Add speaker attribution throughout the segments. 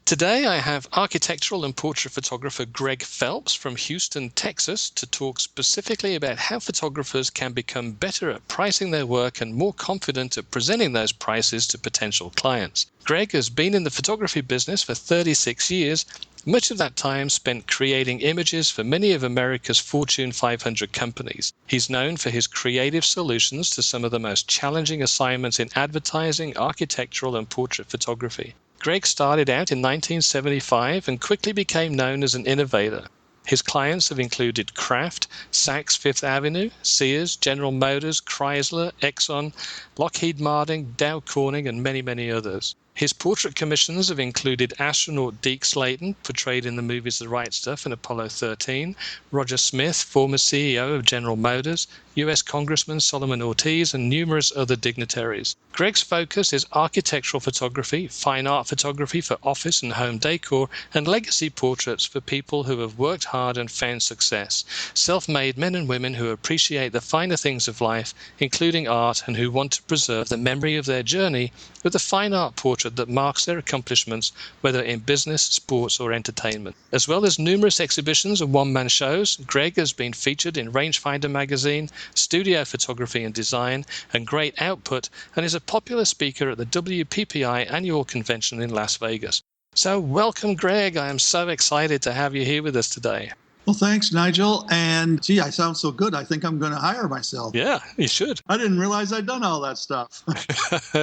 Speaker 1: Today I have architectural and portrait photographer Greg Phelps from Houston, Texas, to talk specifically about how photographers can become better at pricing their work and more confident at presenting those prices to potential clients. Greg has been in the photography business for 36 years, much of that time spent creating images for many of America's Fortune 500 companies. He's known for his creative solutions to some of the most challenging assignments in advertising, architectural, and portrait photography. Greg started out in 1975 and quickly became known as an innovator. His clients have included Kraft, Saks Fifth Avenue, Sears, General Motors, Chrysler, Exxon, Lockheed Martin, Dow Corning, and many, many others. His portrait commissions have included astronaut Deke Slayton, portrayed in the movies The Right Stuff and Apollo 13, Roger Smith, former CEO of General Motors, U.S. Congressman Solomon Ortiz, and numerous other dignitaries. Greg's focus is architectural photography, fine art photography for office and home decor, and legacy portraits for people who have worked hard and found success, self-made men and women who appreciate the finer things of life, including art, and who want to preserve the memory of their journey with a fine art portrait that marks their accomplishments, whether in business, sports, or entertainment. As well as numerous exhibitions and one-man shows, Greg has been featured in Rangefinder magazine, Studio Photography and Design, and Great Output, and is a popular speaker at the WPPI annual convention in Las Vegas. So welcome, Greg. I am so excited to have you here with us today.
Speaker 2: Well, thanks, Nigel. And gee, I sound so good. I think I'm going to hire myself.
Speaker 1: Yeah, you should.
Speaker 2: I didn't realize I'd done all that stuff.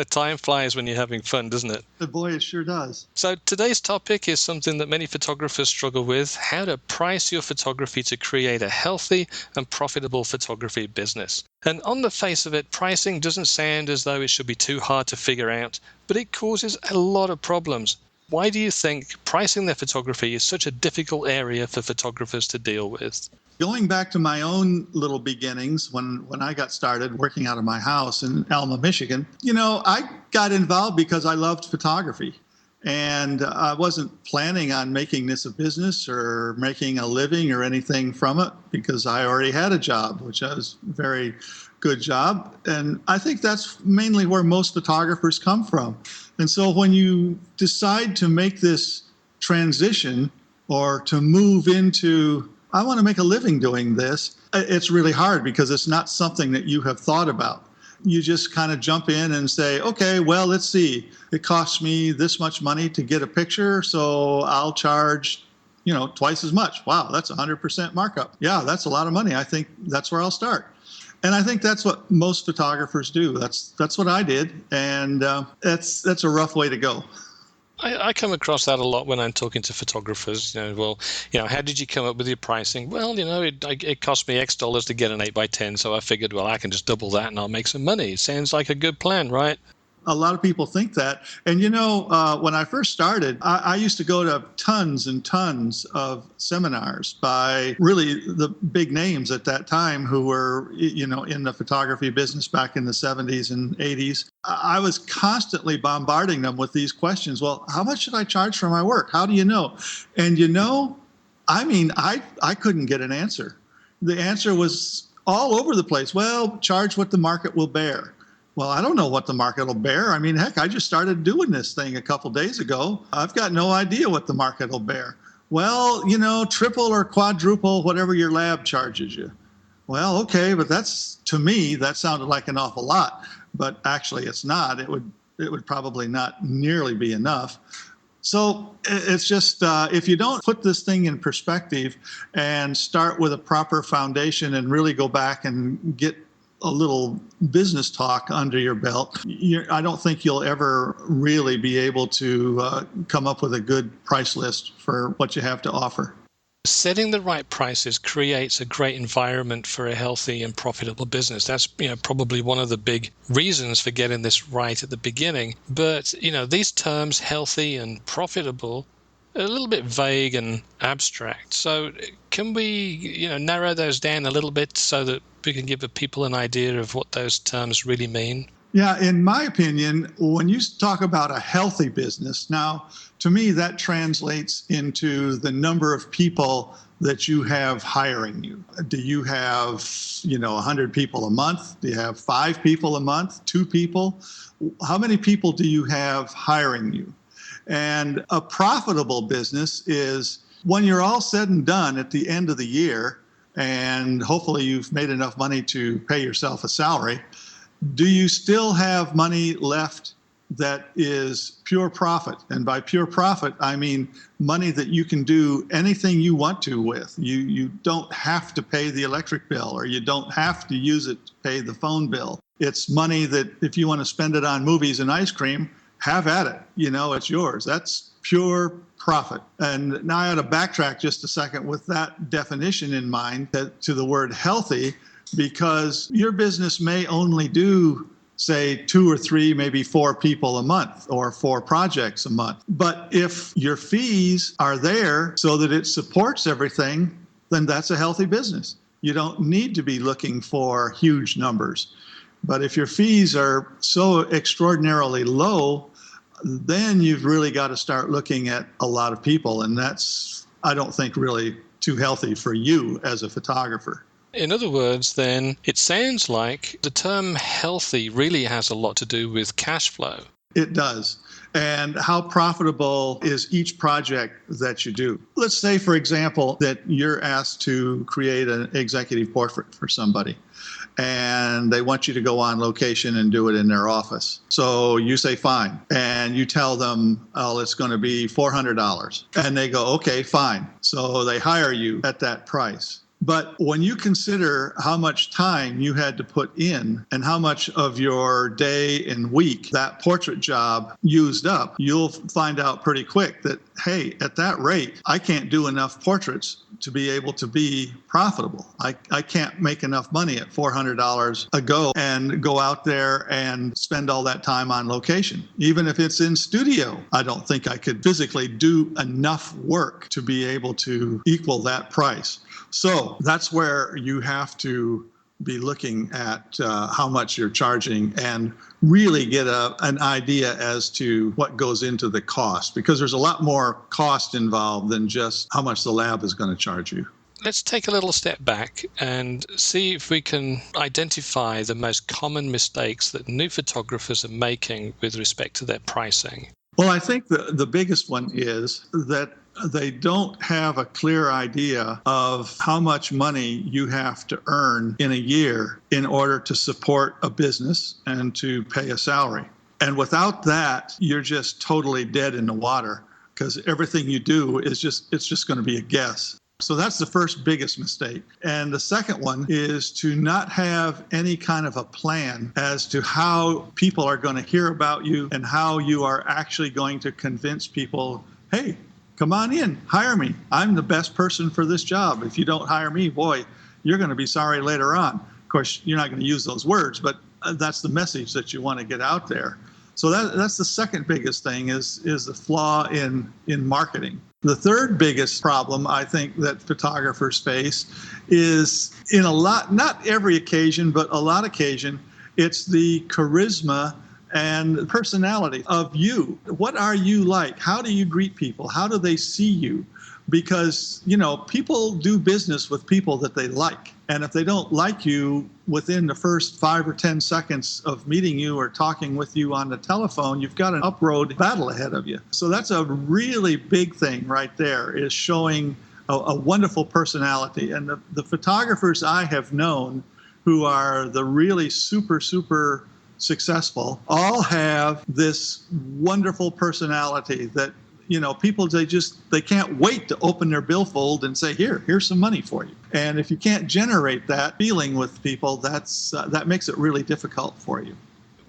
Speaker 1: Time flies when you're having fun, doesn't it?
Speaker 2: Boy, it sure does.
Speaker 1: So today's topic is something that many photographers struggle with: how to price your photography to create a healthy and profitable photography business. And on the face of it, pricing doesn't sound as though it should be too hard to figure out, but it causes a lot of problems. Why do you think pricing their photography is such a difficult area for photographers to deal with?
Speaker 2: Going back to my own little beginnings, when I got started working out of my house in Alma, Michigan, I got involved because I loved photography. And I wasn't planning on making this a business or making a living or anything from it, because I already had a job, which was a very good job. And I think that's mainly where most photographers come from. And so when you decide to make this transition or to move into, I want to make a living doing this, it's really hard because it's not something that you have thought about. You just kind of jump in and say, okay, well, let's see. It costs me this much money to get a picture, so I'll charge, twice as much. Wow, that's 100% markup. Yeah, that's a lot of money. I think that's where I'll start. And I think that's what most photographers do. That's what I did, and that's a rough way to go.
Speaker 1: I come across that a lot when I'm talking to photographers. How did you come up with your pricing? Well, it cost me X dollars to get an 8x10, so I figured, well, I can just double that and I'll make some money. It sounds like a good plan, right?
Speaker 2: A lot of people think that. And, when I first started, I used to go to tons and tons of seminars by really the big names at that time who were, in the photography business back in the 70s and 80s. I was constantly bombarding them with these questions. Well, how much should I charge for my work? How do you know? And, I couldn't get an answer. The answer was all over the place. Well, charge what the market will bear. Well, I don't know what the market will bear. Heck, I just started doing this thing a couple days ago. I've got no idea what the market will bear. Well, triple or quadruple whatever your lab charges you. Well, okay, but to me, that sounded like an awful lot, but actually it's not. It would probably not nearly be enough. So it's just, if you don't put this thing in perspective and start with a proper foundation and really go back and get a little business talk under your belt, I don't think you'll ever really be able to come up with a good price list for what you have to offer.
Speaker 1: Setting the right prices creates a great environment for a healthy and profitable business. That's probably one of the big reasons for getting this right at the beginning. But these terms, healthy and profitable, are a little bit vague and abstract. So can we narrow those down a little bit so that we can give the people an idea of what those terms really mean?
Speaker 2: Yeah, in my opinion, when you talk about a healthy business, now, to me, that translates into the number of people that you have hiring you. Do you have, 100 people a month? Do you have 5 people a month? 2 people? How many people do you have hiring you? And a profitable business is when you're all said and done at the end of the year, and hopefully you've made enough money to pay yourself a salary, do you still have money left that is pure profit? And by pure profit, I mean money that you can do anything you want to with. You don't have to pay the electric bill, or you don't have to use it to pay the phone bill. It's money that if you want to spend it on movies and ice cream, have at it. It's yours. That's pure profit. And now I ought to backtrack just a second with that definition in mind to the word healthy, because your business may only do, say, 2 or 3, maybe 4 people a month or 4 projects a month. But if your fees are there so that it supports everything, then that's a healthy business. You don't need to be looking for huge numbers. But if your fees are so extraordinarily low, then you've really got to start looking at a lot of people. And that's, I don't think, really too healthy for you as a photographer.
Speaker 1: In other words, then, it sounds like the term healthy really has a lot to do with cash flow.
Speaker 2: It does. And how profitable is each project that you do? Let's say, for example, that you're asked to create an executive portrait for somebody, and they want you to go on location and do it in their office. So you say, fine. And you tell them, oh, it's going to be $400. And they go, okay, fine. So they hire you at that price. But when you consider how much time you had to put in and how much of your day and week that portrait job used up, you'll find out pretty quick that, hey, at that rate, I can't do enough portraits to be able to be profitable. I can't make enough money at $400 a go and go out there and spend all that time on location. Even if it's in studio, I don't think I could physically do enough work to be able to equal that price. So that's where you have to be looking at how much you're charging and really get an idea as to what goes into the cost, because there's a lot more cost involved than just how much the lab is going to charge you.
Speaker 1: Let's take a little step back and see if we can identify the most common mistakes that new photographers are making with respect to their pricing.
Speaker 2: Well, I think the biggest one is that they don't have a clear idea of how much money you have to earn in a year in order to support a business and to pay a salary. And without that, you're just totally dead in the water, because everything you do is it's just going to be a guess. So that's the first biggest mistake. And the second one is to not have any kind of a plan as to how people are going to hear about you and how you are actually going to convince people, hey, come on in, hire me. I'm the best person for this job. If you don't hire me, boy, you're going to be sorry later on. Of course, you're not going to use those words, but that's the message that you want to get out there. So that's the second biggest thing is the flaw in marketing. The third biggest problem I think that photographers face is not every occasion, but a lot of occasion, it's the charisma and personality of you. What are you like? How do you greet people? How do they see you? Because, people do business with people that they like. And if they don't like you within the first 5 or 10 seconds of meeting you or talking with you on the telephone, you've got an up-road battle ahead of you. So that's a really big thing right there, is showing a wonderful personality. And the photographers I have known who are the really super, super successful all have this wonderful personality that people, they can't wait to open their billfold and say, here's some money for you. And if you can't generate that feeling with people, that makes it really difficult for you.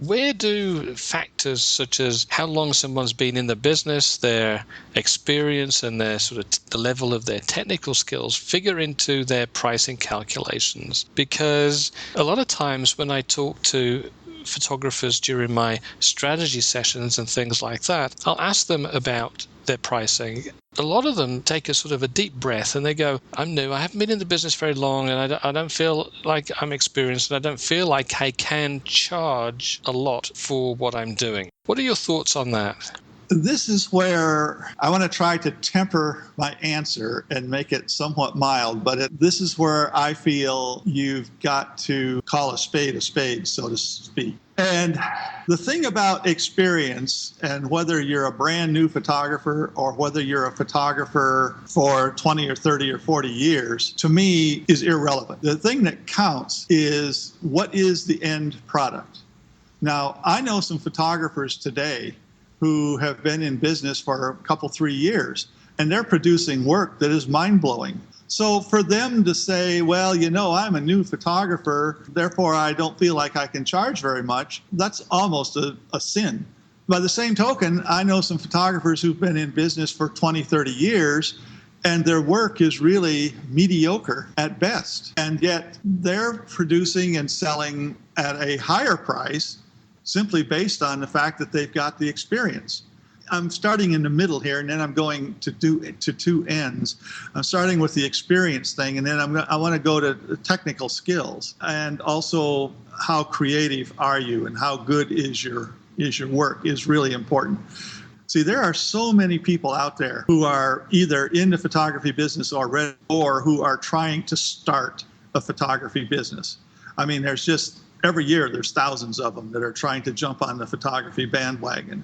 Speaker 1: Where do factors such as how long someone's been in the business, their experience, and their sort of the level of their technical skills figure into their pricing calculations? Because a lot of times when I talk to photographers during my strategy sessions and things like that, I'll ask them about their pricing. A lot of them take a sort of a deep breath and they go, I'm new, I haven't been in the business very long, and I don't feel like I'm experienced, and I don't feel like I can charge a lot for what I'm doing. What are your thoughts on that?
Speaker 2: This is where I want to try to temper my answer and make it somewhat mild, but this is where I feel you've got to call a spade, so to speak. And the thing about experience, and whether you're a brand new photographer or whether you're a photographer for 20 or 30 or 40 years, to me is irrelevant. The thing that counts is what is the end product. Now, I know some photographers today who have been in business for a couple, 3 years, and they're producing work that is mind-blowing. So for them to say, well, I'm a new photographer, therefore I don't feel like I can charge very much, that's almost a sin. By the same token, I know some photographers who've been in business for 20, 30 years, and their work is really mediocre at best. And yet they're producing and selling at a higher price simply based on the fact that they've got the experience. I'm starting in the middle here, and then I'm going to two ends. I'm starting with the experience thing, and then I want to go to technical skills, and also how creative are you, and how good is your work is really important. See, there are so many people out there who are either in the photography business already or who are trying to start a photography business. I mean, every year there's thousands of them that are trying to jump on the photography bandwagon.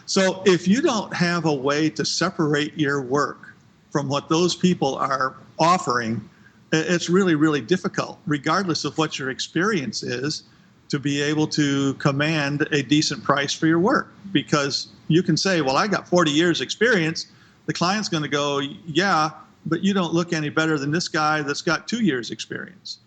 Speaker 2: So if you don't have a way to separate your work from what those people are offering, it's really, really difficult, regardless of what your experience is, to be able to command a decent price for your work. Because you can say, well, I got 40 years experience. The client's going to go, yeah, but you don't look any better than this guy that's got 2 years experience.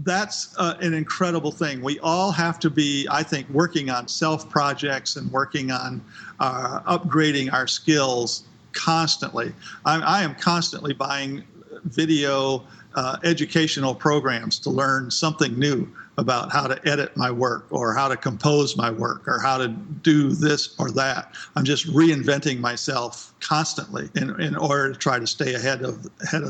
Speaker 2: That's an incredible thing. We all have to be, I think, working on self-projects and working on upgrading our skills constantly. I am constantly buying video educational programs to learn something new about how to edit my work or how to compose my work or how to do this or that. I'm just reinventing myself constantly in order to try to stay ahead of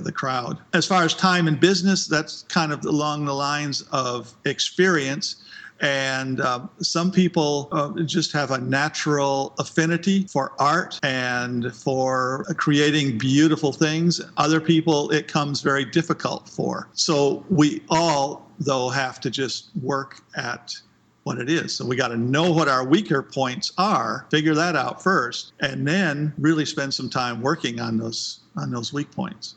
Speaker 2: the crowd. As far as time in business, that's kind of along the lines of experience. And some people just have a natural affinity for art and for creating beautiful things. Other people, it comes very difficult for. So we all, though, have to just work at what it is. So we got to know what our weaker points are, figure that out first, and then really spend some time working on those weak points.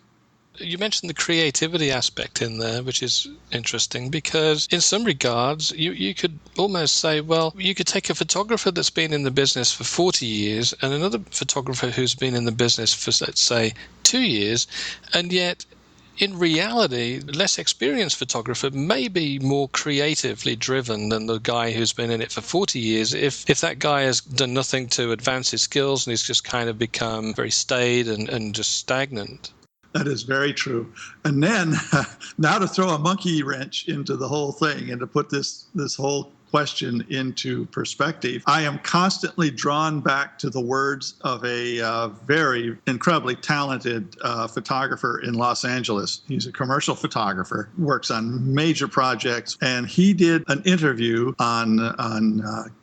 Speaker 1: You mentioned the creativity aspect in there, which is interesting because in some regards, you could almost say, well, you could take a photographer that's been in the business for 40 years and another photographer who's been in the business for, let's say, 2 years, and yet in reality, less experienced photographer may be more creatively driven than the guy who's been in it for 40 years. If that guy has done nothing to advance his skills and he's just kind of become very staid and just stagnant.
Speaker 2: That is very true. And then now to throw a monkey wrench into the whole thing and to put this whole question into perspective, I am constantly drawn back to the words of a very incredibly talented photographer in Los Angeles. He's a commercial photographer, works on major projects, and he did an interview on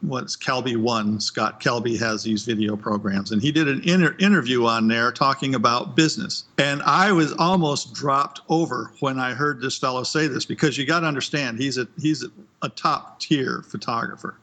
Speaker 2: what's Kelby One. Scott Kelby has these video programs, and he did an interview on there talking about business. And I was almost dropped over when I heard this fellow say this, because you got to understand, he's a top tier photographer.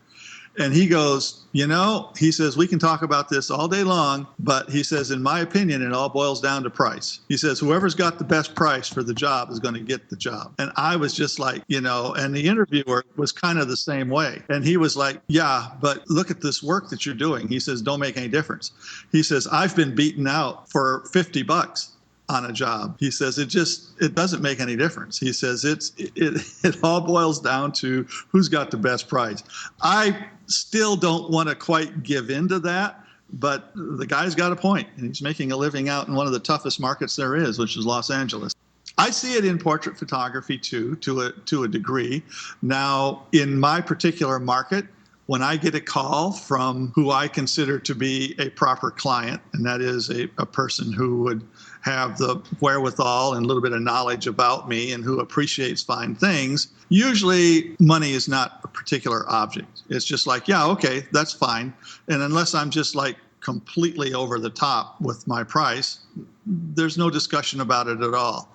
Speaker 2: And he goes, he says, we can talk about this all day long, but he says, in my opinion, it all boils down to price. He says, whoever's got the best price for the job is going to get the job. And I was just like, and the interviewer was kind of the same way. And he was like, yeah, but look at this work that you're doing. He says, don't make any difference. He says, I've been beaten out for $50 on a job. He says it doesn't make any difference. He says it all boils down to who's got the best price. I still don't want to quite give into that, but the guy's got a point, and he's making a living out in one of the toughest markets there is, which is Los Angeles. I see it in portrait photography too, to a degree. Now, in my particular market, when I get a call from who I consider to be a proper client, and that is a person who would have the wherewithal and a little bit of knowledge about me and who appreciates fine things, usually money is not a particular object. It's just like, yeah, okay, that's fine. And unless I'm just like completely over the top with my price, there's no discussion about it at all.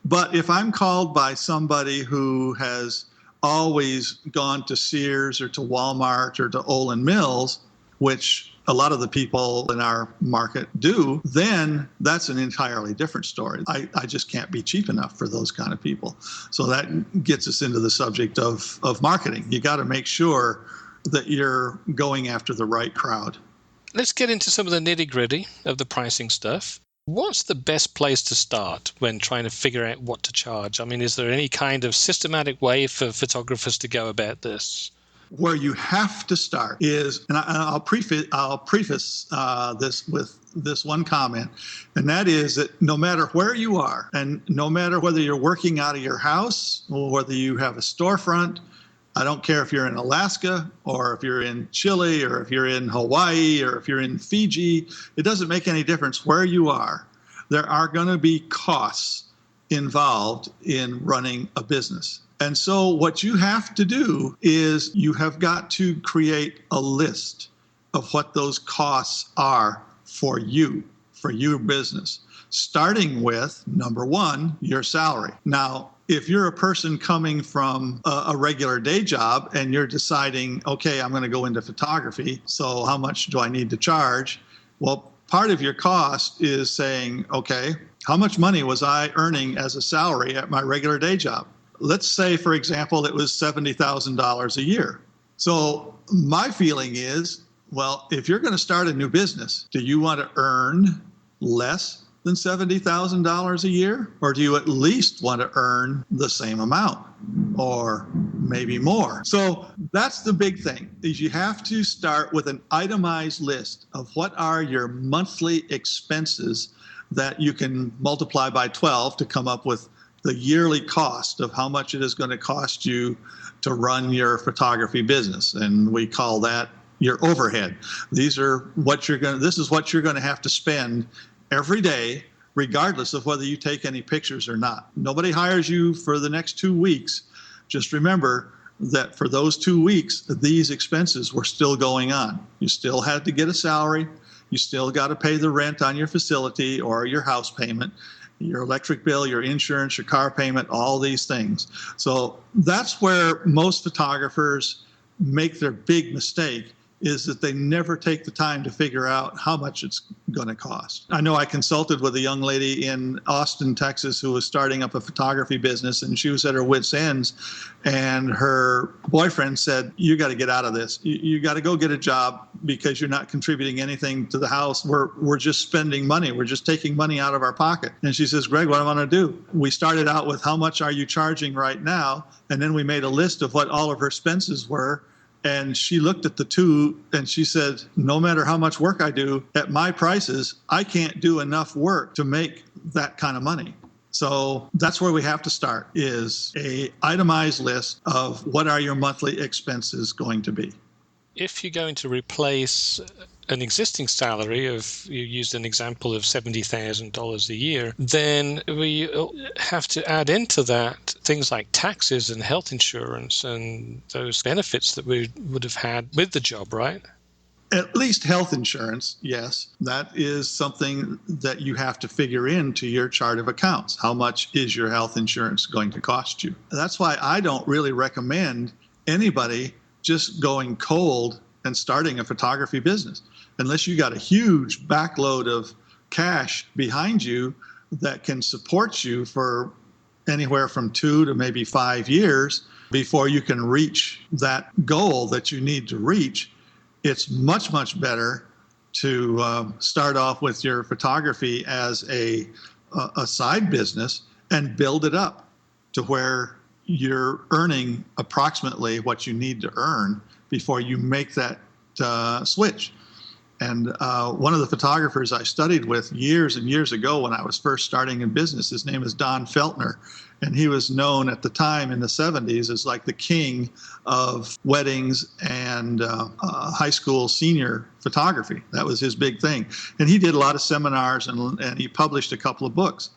Speaker 2: But if I'm called by somebody who has always gone to Sears or to Walmart or to Olin Mills, which a lot of the people in our market do, then that's an entirely different story. I just can't be cheap enough for those kind of people. So that gets us into the subject of marketing. You got to make sure that you're going after the right crowd.
Speaker 1: Let's get into some of the nitty-gritty of the pricing stuff. What's the best place to start when trying to figure out what to charge? I mean, is there any kind of systematic way for photographers to go about this?
Speaker 2: Where you have to start is, and I'll preface this with this one comment, and that is that no matter where you are, and no matter whether you're working out of your house or whether you have a storefront, I don't care if you're in Alaska or if you're in Chile or if you're in Hawaii or if you're in Fiji, it doesn't make any difference where you are. There are going to be costs involved in running a business. And so what you have to do is you have got to create a list of what those costs are for you, for your business, starting with, number one, your salary. Now, if you're a person coming from a regular day job and you're deciding, okay, I'm going to go into photography, so how much do I need to charge? Well, part of your cost is saying, okay, how much money was I earning as a salary at my regular day job? Let's say, for example, it was $70,000 a year. So my feeling is, well, if you're going to start a new business, do you want to earn less than $70,000 a year? Or do you at least want to earn the same amount or maybe more? So that's the big thing, is you have to start with an itemized list of what are your monthly expenses that you can multiply by 12 to come up with the yearly cost of how much it is going to cost you to run your photography business. And we call that your overhead. This is what you're going to have to spend every day, regardless of whether you take any pictures or not. Nobody hires you for the next 2 weeks. Just remember that for those 2 weeks, these expenses were still going on. You still had to get a salary. You still got to pay the rent on your facility or your house payment, your electric bill, your insurance, your car payment, all these things. So that's where most photographers make their big mistake, is that they never take the time to figure out how much it's going to cost. I know I consulted with a young lady in Austin, Texas, who was starting up a photography business, and she was at her wit's ends, and her boyfriend said, you got to get out of this. You got to go get a job because you're not contributing anything to the house. We're just spending money. We're just taking money out of our pocket. And she says, Greg, what do I want to do? We started out with how much are you charging right now? And then we made a list of what all of her expenses were. And she looked at the two and she said, no matter how much work I do at my prices, I can't do enough work to make that kind of money. So that's where we have to start, is a itemized list of what are your monthly expenses going to be.
Speaker 1: If you're going to replace an existing salary of, you used an example of $70,000 a year, then we have to add into that things like taxes and health insurance and those benefits that we would have had with the job, right?
Speaker 2: At least health insurance, yes. That is something that you have to figure into your chart of accounts. How much is your health insurance going to cost you? That's why I don't really recommend anybody just going cold and starting a photography business, unless you got a huge backload of cash behind you that can support you for anywhere from 2 to maybe 5 years before you can reach that goal that you need to reach. It's much, much better to start off with your photography as a side business and build it up to where you're earning approximately what you need to earn before you make that switch. And one of the photographers I studied with years and years ago when I was first starting in business, his name is Don Feltner. And he was known at the time in the 70s as like the king of weddings and high school senior photography. That was his big thing. And he did a lot of seminars and he published a couple of books.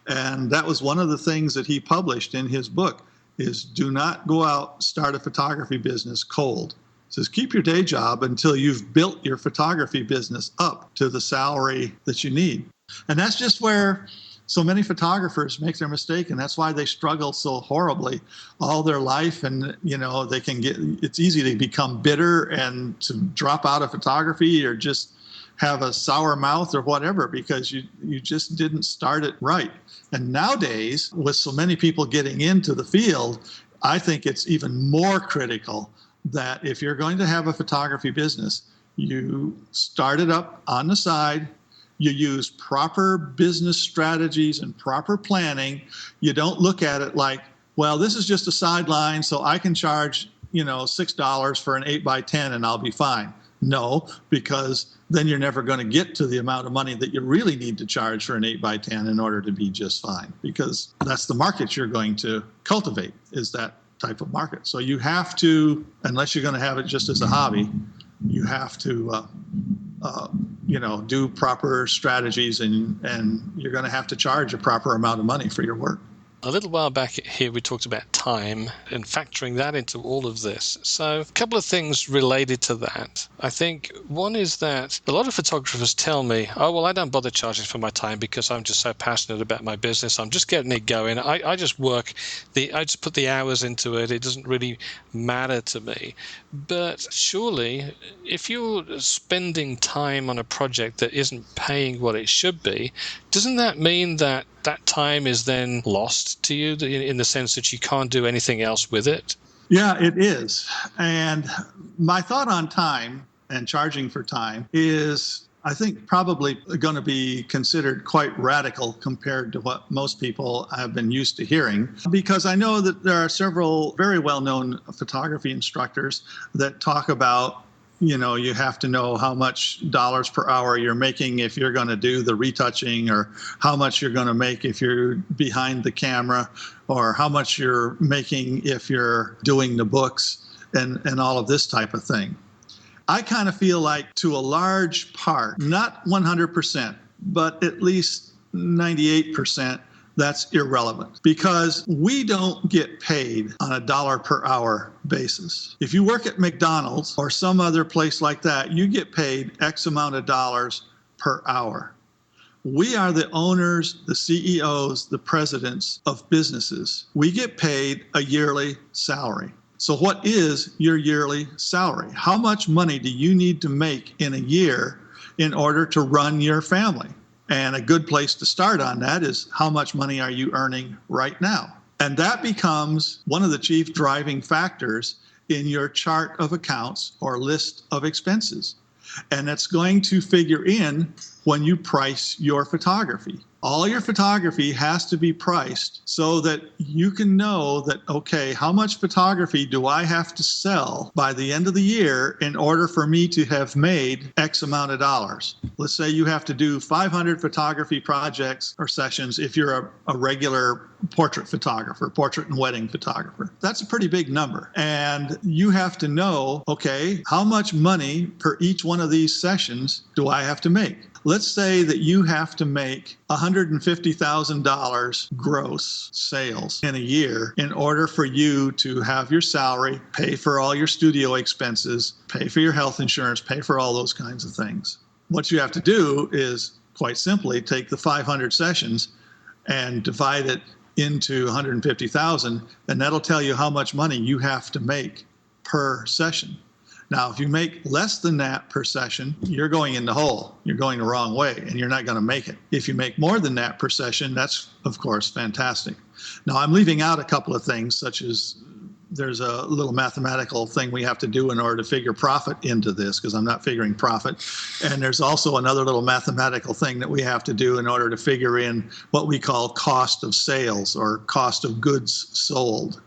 Speaker 2: And that was one of the things that he published in his book, is do not go out, start a photography business cold. It says, keep your day job until you've built your photography business up to the salary that you need. And that's just where So many photographers make their mistake, and that's why they struggle so horribly all their life. And, it's easy to become bitter and to drop out of photography or just have a sour mouth or whatever, because you just didn't start it right. And nowadays, with so many people getting into the field, I think it's even more critical that if you're going to have a photography business, you start it up on the side. You use proper business strategies and proper planning. You don't look at it like, well, this is just a sideline, so I can charge, $6 for an 8x10 and I'll be fine. No, because then you're never going to get to the amount of money that you really need to charge for an 8x10 in order to be just fine, because that's the market you're going to cultivate, is that type of market. So you have to, unless you're going to have it just as a hobby, you have to do proper strategies, and you're going to have to charge a proper amount of money for your work.
Speaker 1: A little while back here, we talked about time and factoring that into all of this. So a couple of things related to that. I think one is that a lot of photographers tell me, oh, well, I don't bother charging for my time because I'm just so passionate about my business. I'm just getting it going. I just I just put the hours into it. It doesn't really matter to me. But surely, if you're spending time on a project that isn't paying what it should be, doesn't that mean that that time is then lost to you in the sense that you can't do anything else with it?
Speaker 2: Yeah, it is. And my thought on time and charging for time is, I think, probably going to be considered quite radical compared to what most people have been used to hearing, because I know that there are several very well-known photography instructors that talk about, you have to know how much dollars per hour you're making if you're going to do the retouching, or how much you're going to make if you're behind the camera, or how much you're making if you're doing the books, and all of this type of thing. I kind of feel like, to a large part, not 100%, but at least 98%, that's irrelevant, because we don't get paid on a dollar per hour basis. If you work at McDonald's or some other place like that, you get paid X amount of dollars per hour. We are the owners, the CEOs, the presidents of businesses. We get paid a yearly salary. So what is your yearly salary? How much money do you need to make in a year in order to run your family? And a good place to start on that is, how much money are you earning right now? And that becomes one of the chief driving factors in your chart of accounts or list of expenses. And it's going to figure in when you price your photography. All your photography has to be priced so that you can know that, okay, how much photography do I have to sell by the end of the year in order for me to have made X amount of dollars? Let's say you have to do 500 photography projects or sessions if you're a regular portrait photographer, portrait and wedding photographer. That's a pretty big number. And you have to know, okay, how much money per each one of these sessions do I have to make? Let's say that you have to make $150,000 gross sales in a year in order for you to have your salary, pay for all your studio expenses, pay for your health insurance, pay for all those kinds of things. What you have to do is, quite simply, take the 500 sessions and divide it into 150,000, and that'll tell you how much money you have to make per session. Now, if you make less than that per session, you're going in the hole. You're going the wrong way, and you're not going to make it. If you make more than that per session, that's, of course, fantastic. Now, I'm leaving out a couple of things, such as there's a little mathematical thing we have to do in order to figure profit into this, because I'm not figuring profit. And there's also another little mathematical thing that we have to do in order to figure in what we call cost of sales, or cost of goods sold.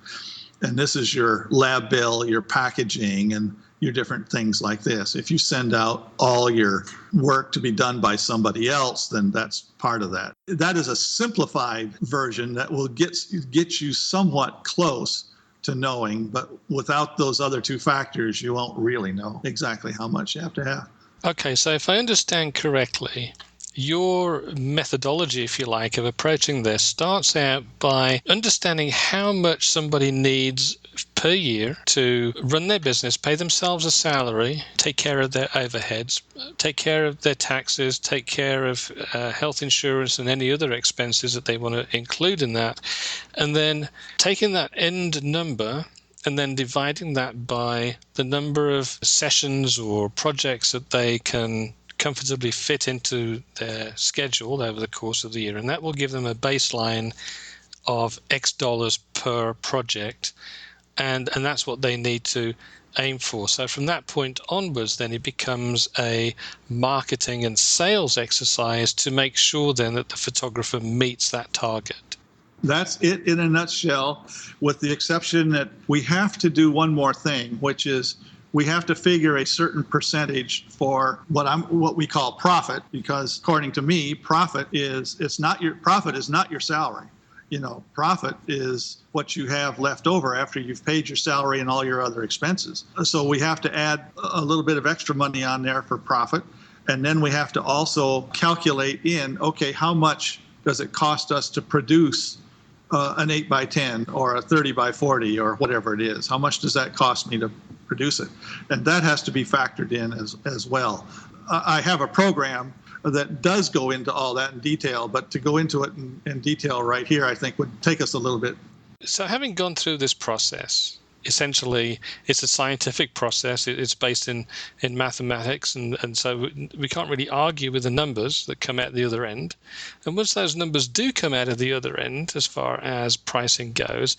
Speaker 2: And this is your lab bill, your packaging, and your different things like this. If you send out all your work to be done by somebody else, then that's part of that. That is a simplified version that will get you somewhat close to knowing, but without those other two factors, you won't really know exactly how much you have to have.
Speaker 1: Okay, so if I understand correctly, Your methodology, if you like, of approaching this starts out by understanding how much somebody needs per year to run their business, pay themselves a salary, take care of their overheads, take care of their taxes, take care of health insurance and any other expenses that they want to include in that. And then taking that end number and then dividing that by the number of sessions or projects that they can comfortably fit into their schedule over the course of the year. And that will give them a baseline of X dollars per project. And that's what they need to aim for. So from that point onwards, then it becomes a marketing and sales exercise to make sure then that the photographer meets that target.
Speaker 2: That's it in a nutshell, with the exception that we have to do one more thing, which is we have to figure a certain percentage for what we call profit, because according to me, profit is not your salary. Profit is what you have left over after you've paid your salary and all your other expenses. So we have to add a little bit of extra money on there for profit. And then we have to also calculate in, okay, how much does it cost us to produce an 8x10 or a 30x40 or whatever it is? How much does that cost me to produce it? And that has to be factored in as well. I have a program that does go into all that in detail, but to go into it in detail right here, I think would take us a little bit.
Speaker 1: So having gone through this process, essentially it's a scientific process. It's based in mathematics, and so we can't really argue with the numbers that come out the other end. And once those numbers do come out of the other end, as far as pricing goes,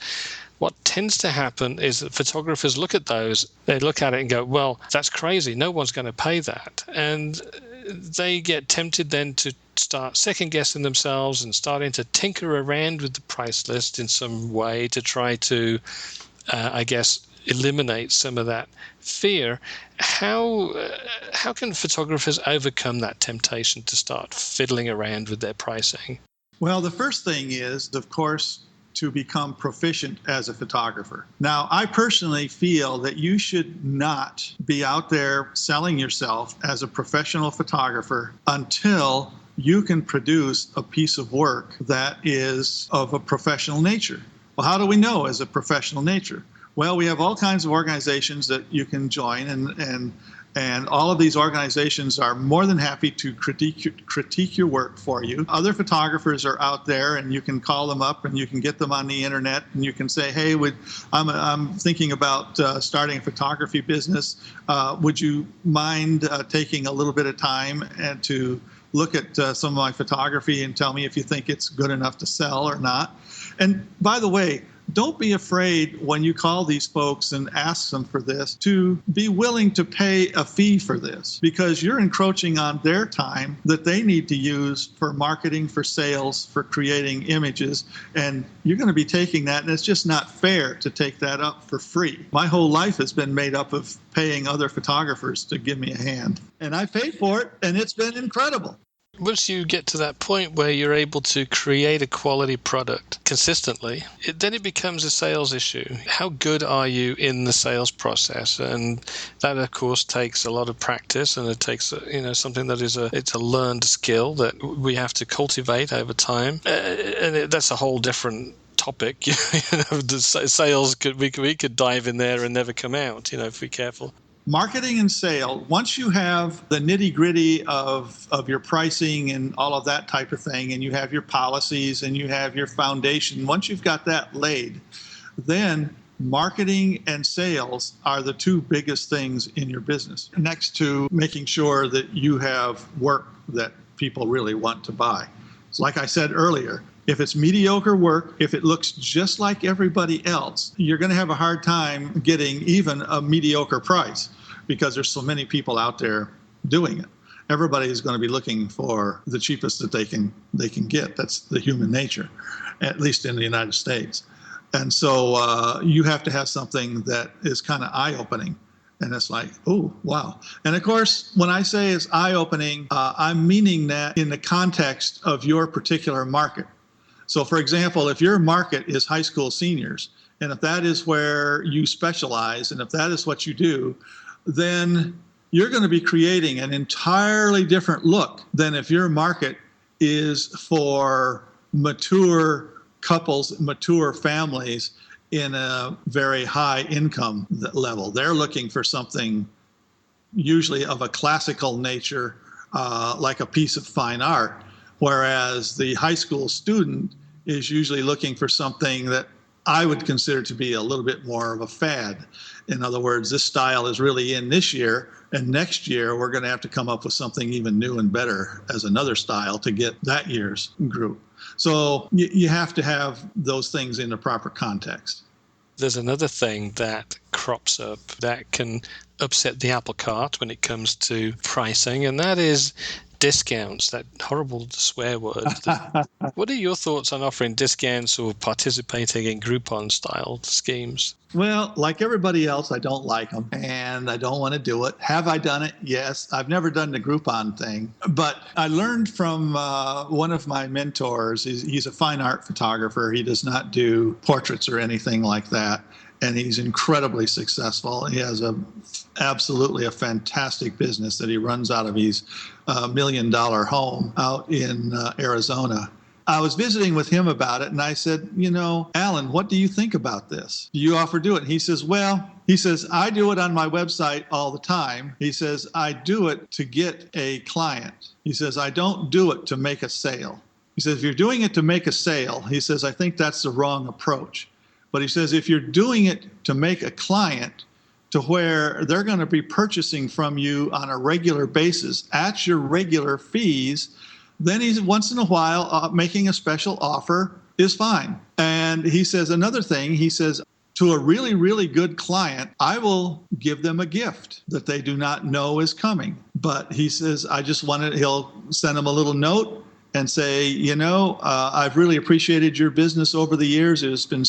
Speaker 1: what tends to happen is that photographers look at those, they look at it and go, well, that's crazy, no one's going to pay that. And they get tempted then to start second guessing themselves and starting to tinker around with the price list in some way to try to eliminate some of that fear. How can photographers overcome that temptation to start fiddling around with their pricing?
Speaker 2: Well, the first thing is, of course, to become proficient as a photographer. Now, I personally feel that you should not be out there selling yourself as a professional photographer until you can produce a piece of work that is of a professional nature. Well, how do we know as a professional nature? Well, we have all kinds of organizations that you can join, and all of these organizations are more than happy to critique your work for you. Other photographers are out there, and you can call them up, and you can get them on the internet, and you can say, hey, I'm thinking about starting a photography business. Would you mind taking a little bit of time and to look at some of my photography and tell me if you think it's good enough to sell or not? And by the way, don't be afraid when you call these folks and ask them for this to be willing to pay a fee for this, because you're encroaching on their time that they need to use for marketing, for sales, for creating images. And you're going to be taking that, and it's just not fair to take that up for free. My whole life has been made up of paying other photographers to give me a hand. And I paid for it, and it's been incredible.
Speaker 1: Once you get to that point where you're able to create a quality product consistently, then it becomes a sales issue. How good are you in the sales process? And that, of course, takes a lot of practice, and it takes something that it's a learned skill that we have to cultivate over time. That's a whole different topic. The sales we could dive in there and never come out. If we're careful.
Speaker 2: Marketing and sale, once you have the nitty-gritty of your pricing and all of that type of thing, and you have your policies and you have your foundation, once you've got that laid, then marketing and sales are the two biggest things in your business, next to making sure that you have work that people really want to buy. So like I said earlier, if it's mediocre work, if it looks just like everybody else, you're going to have a hard time getting even a mediocre price, because there's so many people out there doing it. Everybody is going to be looking for the cheapest that they can get. That's the human nature, at least in the United States. And so you have to have something that is kind of eye-opening. And it's like, oh, wow. And of course, when I say it's eye-opening, I'm meaning that in the context of your particular market. So, for example, if your market is high school seniors, and if that is where you specialize, and if that is what you do, then you're going to be creating an entirely different look than if your market is for mature couples, mature families in a very high income level. They're looking for something usually of a classical nature, like a piece of fine art, whereas the high school student is usually looking for something that I would consider to be a little bit more of a fad. In other words, this style is really in this year, and next year we're going to have to come up with something even new and better as another style to get that year's group. So you have to have those things in the proper context.
Speaker 1: There's another thing that crops up that can upset the apple cart when it comes to pricing, and that is discounts, that horrible swear word. What are your thoughts on offering discounts or participating in Groupon-style schemes?
Speaker 2: Well, like everybody else, I don't like them, and I don't want to do it. Have I done it? Yes. I've never done the Groupon thing, but I learned from one of my mentors. He's a fine art photographer. He does not do portraits or anything like that, and he's incredibly successful. He has absolutely a fantastic business that he runs out of his $1 million home out in Arizona. I was visiting with him about it, and I said, Alan, what do you think about this? Do you offer to do it? And he says, I do it on my website all the time. He says, I do it to get a client. He says, I don't do it to make a sale. He says, if you're doing it to make a sale, he says, I think that's the wrong approach. But he says, if you're doing it to make a client to where they're going to be purchasing from you on a regular basis at your regular fees, then he's once in a while making a special offer is fine. And he says another thing, he says, to a really, really good client, I will give them a gift that they do not know is coming. But he says, he'll send them a little note and say, I've really appreciated your business over the years. You've been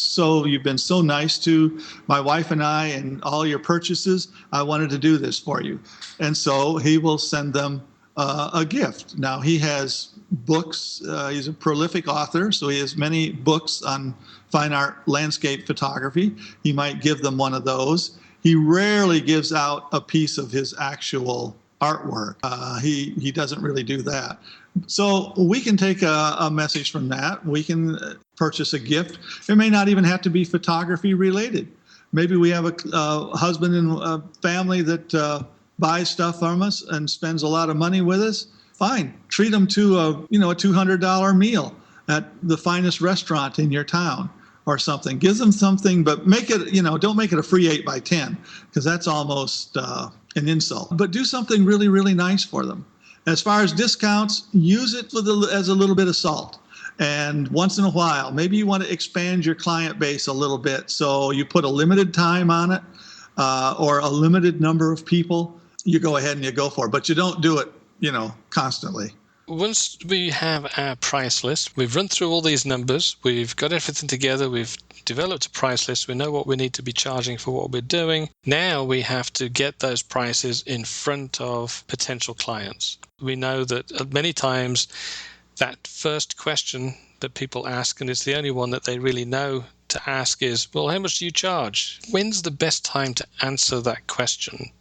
Speaker 2: so nice to my wife and I and all your purchases. I wanted to do this for you. And so he will send them a gift. Now, he has books. He's a prolific author, so he has many books on fine art landscape photography. He might give them one of those. He rarely gives out a piece of his actual artwork. He doesn't really do that. So we can take a message from that. We can purchase a gift. It may not even have to be photography related. Maybe we have a husband and a family that buys stuff from us and spends a lot of money with us. Fine. Treat them to a $200 meal at the finest restaurant in your town or something. Give them something, but make it, don't make it a free 8 by 10 because that's almost an insult. But do something really, really nice for them. As far as discounts, use it as a little bit of salt. And once in a while, maybe you want to expand your client base a little bit. So you put a limited time on it or a limited number of people. You go ahead and you go for it. But you don't do it, constantly.
Speaker 1: Once we have our price list, we've run through all these numbers, we've got everything together, we've developed a price list, we know what we need to be charging for what we're doing. Now we have to get those prices in front of potential clients. We know that many times that first question that people ask, and it's the only one that they really know to ask, is, well, how much do you charge? When's the best time to answer that question?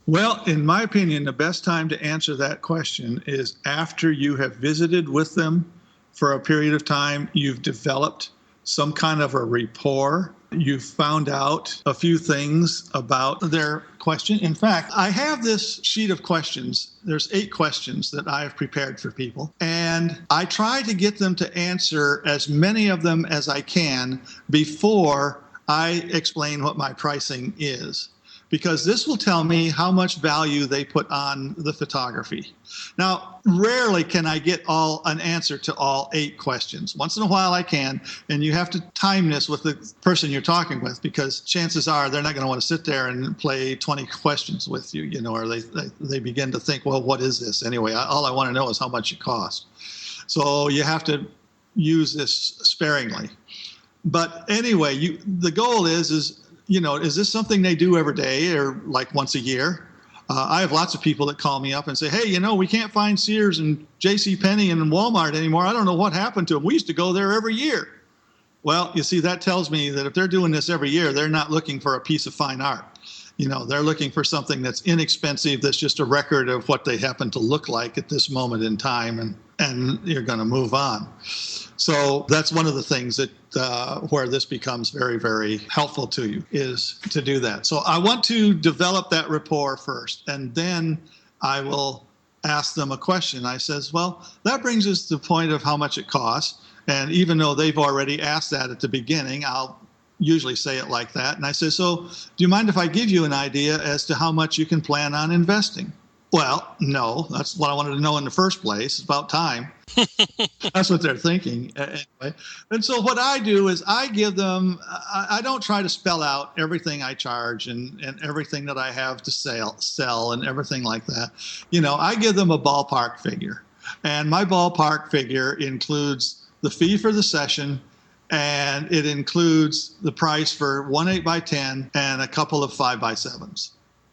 Speaker 2: Well, in my opinion, the best time to answer that question is after you have visited with them for a period of time, you've developed some kind of a rapport, you've found out a few things about their question. In fact, I have this sheet of questions. There's 8 questions that I have prepared for people, and I try to get them to answer as many of them as I can before I explain what my pricing is, because this will tell me how much value they put on the photography. Now, rarely can I get an answer to all 8 questions. Once in a while I can, and you have to time this with the person you're talking with, because chances are they're not going to want to sit there and play 20 questions with you, or they begin to think, well, what is this anyway? All I want to know is how much it costs. So you have to use this sparingly. But anyway, the goal is, is this something they do every day or like once a year? I have lots of people that call me up and say, hey, we can't find Sears and JCPenney and Walmart anymore. I don't know what happened to them. We used to go there every year. Well, you see, that tells me that if they're doing this every year, they're not looking for a piece of fine art. They're looking for something that's inexpensive, that's just a record of what they happen to look like at this moment in time, and you're going to move on. So that's one of the things that where this becomes very, very helpful to you, is to do that. So I want to develop that rapport first, and then I will ask them a question. I says, well, that brings us to the point of how much it costs. And even though they've already asked that at the beginning, I'll usually say it like that. And I say, so do you mind if I give you an idea as to how much you can plan on investing? Well, no, that's what I wanted to know in the first place. It's about time. That's what they're thinking anyway. And so what I do is I give them, I don't try to spell out everything I charge and everything that I have to sell and everything like that. I give them a ballpark figure. And my ballpark figure includes the fee for the session, and it includes the price for 1 8x10 and a couple of 5x7s.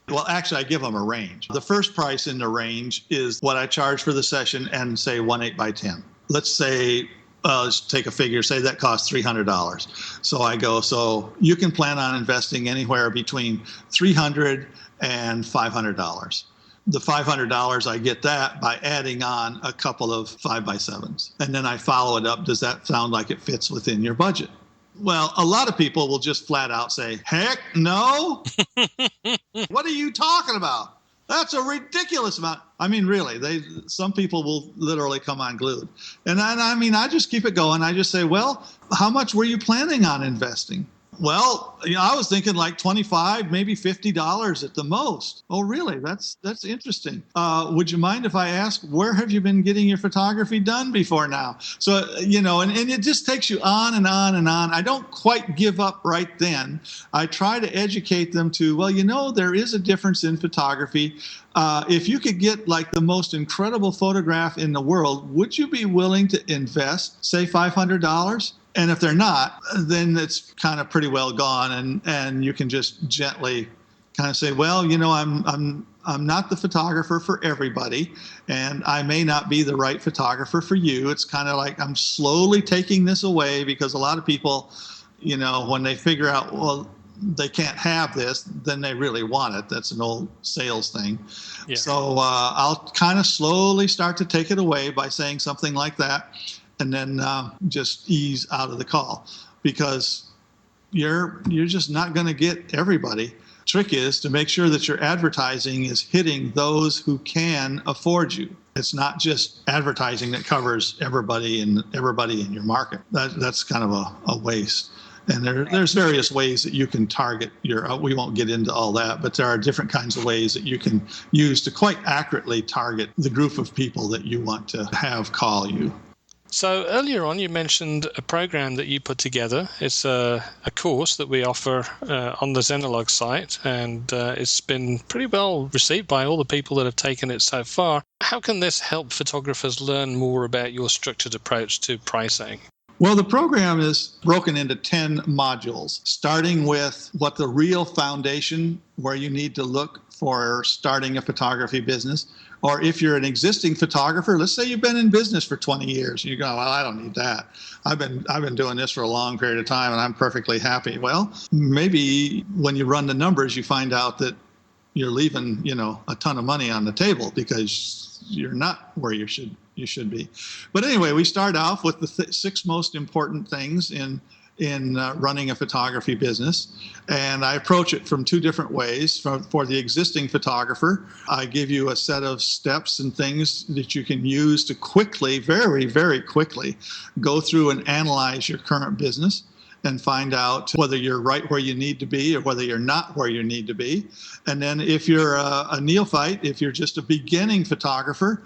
Speaker 2: Well, actually, I give them a range. The first price in the range is what I charge for the session and say 1 8x10. Let's say, let's take a figure, say that costs $300. So I go, so you can plan on investing anywhere between $300 and $500. The $500, I get that by adding on a couple of 5x7s. And then I follow it up. Does that sound like it fits within your budget? Well, a lot of people will just flat out say, heck no. What are you talking about? That's a ridiculous amount. I mean, really, some people will literally come unglued. And I just keep it going. I just say, well, how much were you planning on investing? Well, I was thinking like $25, maybe $50 at the most. Oh, really? That's interesting. Would you mind if I ask, where have you been getting your photography done before now? So, and it just takes you on and on and on. I don't quite give up right then. I try to educate them to, well, there is a difference in photography. If you could get like the most incredible photograph in the world, would you be willing to invest, say, $500? And if they're not, then it's kind of pretty well gone, and you can just gently kind of say, well, I'm not the photographer for everybody, and I may not be the right photographer for you. It's kind of like I'm slowly taking this away, because a lot of people, when they figure out, well, they can't have this, then they really want it. That's an old sales thing. Yeah. So I'll kind of slowly start to take it away by saying something like that. And then just ease out of the call, because you're just not going to get everybody. Trick is to make sure that your advertising is hitting those who can afford you. It's not just advertising that covers everybody in your market. That's kind of a waste. And there's various ways that you can target we won't get into all that, but there are different kinds of ways that you can use to quite accurately target the group of people that you want to have call you.
Speaker 1: So earlier on, you mentioned a program that you put together. It's a course that we offer on the Zenilog site, and it's been pretty well received by all the people that have taken it so far. How can this help photographers learn more about your structured approach to pricing?
Speaker 2: Well, the program is broken into 10 modules, starting with what the real foundation, where you need to look for starting a photography business. Or if you're an existing photographer, let's say you've been in business for 20 years, you go, well, I don't need that. I've been doing this for a long period of time and I'm perfectly happy. Well, maybe when you run the numbers, you find out that you're leaving, a ton of money on the table because you're not where you should be. But anyway, we start off with the 6 most important things in running a photography business. And I approach it from 2 different ways. For the existing photographer, I give you a set of steps and things that you can use to quickly, very, very quickly, go through and analyze your current business and find out whether you're right where you need to be or whether you're not where you need to be. And then if you're a neophyte, if you're just a beginning photographer,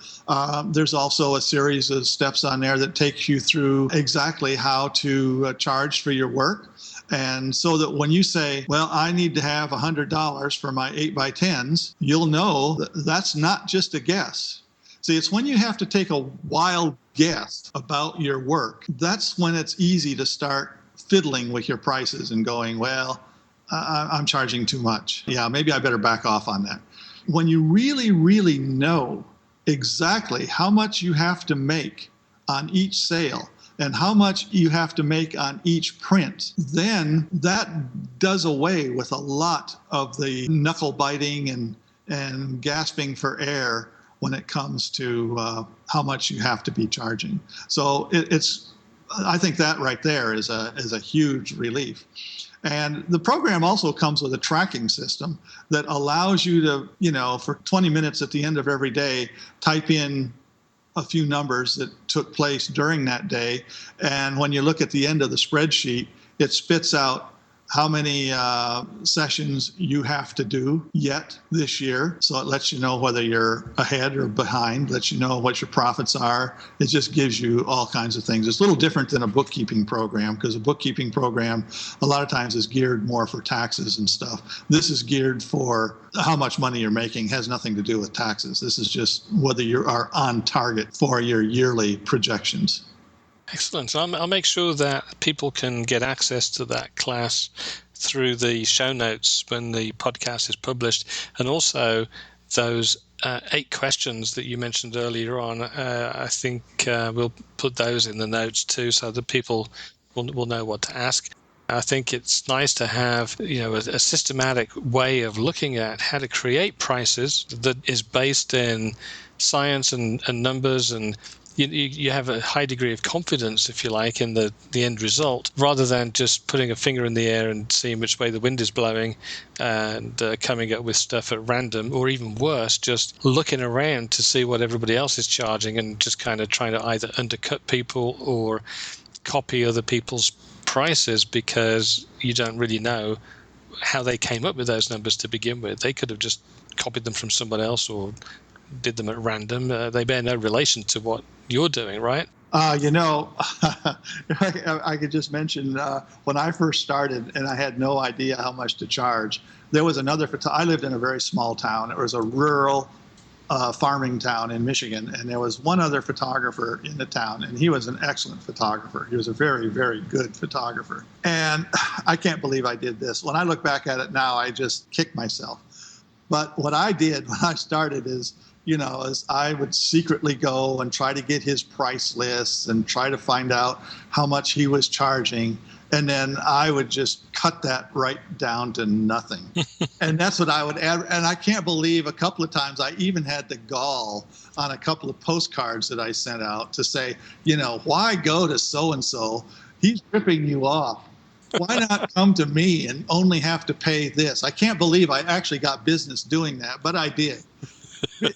Speaker 2: there's also a series of steps on there that takes you through exactly how to charge for your work. And so that when you say, well, I need to have $100 for my 8x10s, you'll know that that's not just a guess. See, it's when you have to take a wild guess about your work, that's when it's easy to start fiddling with your prices and going, well, I'm charging too much. Yeah, maybe I better back off on that. When you really, really know exactly how much you have to make on each sale, and how much you have to make on each print, then that does away with a lot of the knuckle biting and gasping for air when it comes to how much you have to be charging. So I think that right there is a huge relief. And the program also comes with a tracking system that allows you to, for 20 minutes at the end of every day, type in a few numbers that took place during that day. And when you look at the end of the spreadsheet, it spits out how many sessions you have to do yet this year. So it lets you know whether you're ahead or behind, lets you know what your profits are. It just gives you all kinds of things. It's a little different than a bookkeeping program, because a bookkeeping program a lot of times is geared more for taxes and stuff. This is geared for how much money you're making, has nothing to do with taxes. This is just whether you are on target for your yearly projections.
Speaker 1: Excellent. So I'll make sure that people can get access to that class through the show notes when the podcast is published. And also those 8 questions that you mentioned earlier on, I think we'll put those in the notes too, so that people will know what to ask. I think it's nice to have, a systematic way of looking at how to create prices that is based in science and numbers, and you have a high degree of confidence, if you like, in the end result, rather than just putting a finger in the air and seeing which way the wind is blowing and coming up with stuff at random, or even worse, just looking around to see what everybody else is charging and just kind of trying to either undercut people or copy other people's prices, because you don't really know how they came up with those numbers to begin with. They could have just copied them from someone else or did them at random. They bear no relation to what you're doing, right?
Speaker 2: I could just mention when I first started and I had no idea how much to charge, there was another I lived in a very small town. It was a rural farming town in Michigan, and there was one other photographer in the town, and he was an excellent photographer. He was a very, very good photographer. And I can't believe I did this. When I look back at it now, I just kick myself. But what I did when I started is I would secretly go and try to get his price lists and try to find out how much he was charging. And then I would just cut that right down to nothing. And that's what I would add. And I can't believe a couple of times I even had the gall on a couple of postcards that I sent out to say, why go to so-and-so? He's ripping you off. Why not come to me and only have to pay this? I can't believe I actually got business doing that, but I did.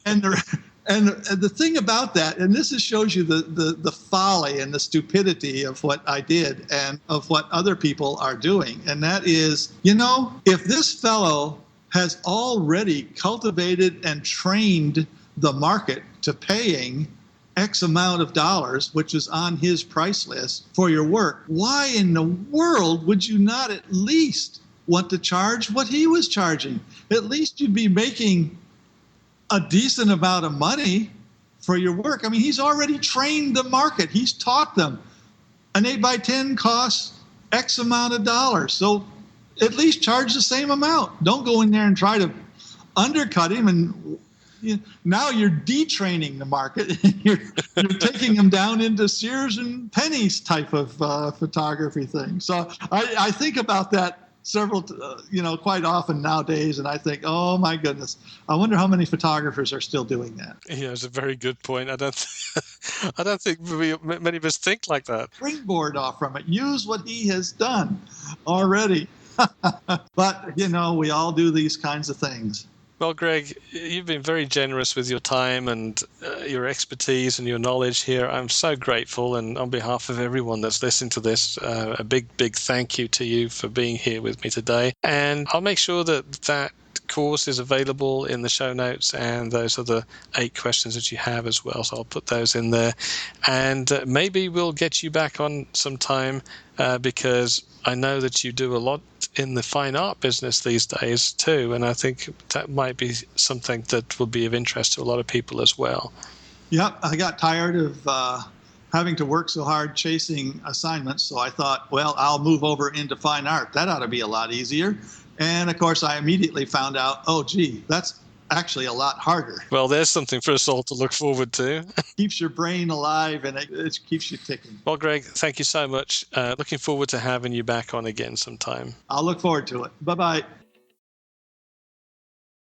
Speaker 2: And the thing about that, and this shows you the folly and the stupidity of what I did and of what other people are doing. And that is, if this fellow has already cultivated and trained the market to paying X amount of dollars, which is on his price list for your work, why in the world would you not at least want to charge what he was charging? At least you'd be making a decent amount of money for your work. I mean, he's already trained the market. He's taught them an 8x10 costs X amount of dollars. So at least charge the same amount. Don't go in there and try to undercut him. And now you're detraining the market. you're taking them down into Sears and Penny's type of photography thing. So I think about that quite often nowadays, and I think, oh my goodness, I wonder how many photographers are still doing that.
Speaker 1: Yeah, it's a very good point. I don't think many of us think like that.
Speaker 2: Springboard off from it. Use what he has done already. But we all do these kinds of things.
Speaker 1: Well, Greg, you've been very generous with your time and your expertise and your knowledge here. I'm so grateful, and on behalf of everyone that's listening to this, a big, big thank you to you for being here with me today. And I'll make sure that course is available in the show notes, and those are the 8 questions that you have as well. So I'll put those in there. And maybe we'll get you back on sometime because I know that you do a lot in the fine art business these days too, and I think that might be something that will be of interest to a lot of people as well.
Speaker 2: Yep, I got tired of having to work so hard chasing assignments, so I thought, well, I'll move over into fine art. That ought to be a lot easier. And of course, I immediately found out, oh, gee, that's actually a lot harder.
Speaker 1: Well, there's something for us all to look forward to.
Speaker 2: Keeps your brain alive and it keeps you ticking.
Speaker 1: Well, Greg, thank you so much. Looking forward to having you back on again sometime.
Speaker 2: I'll look forward to it. Bye-bye.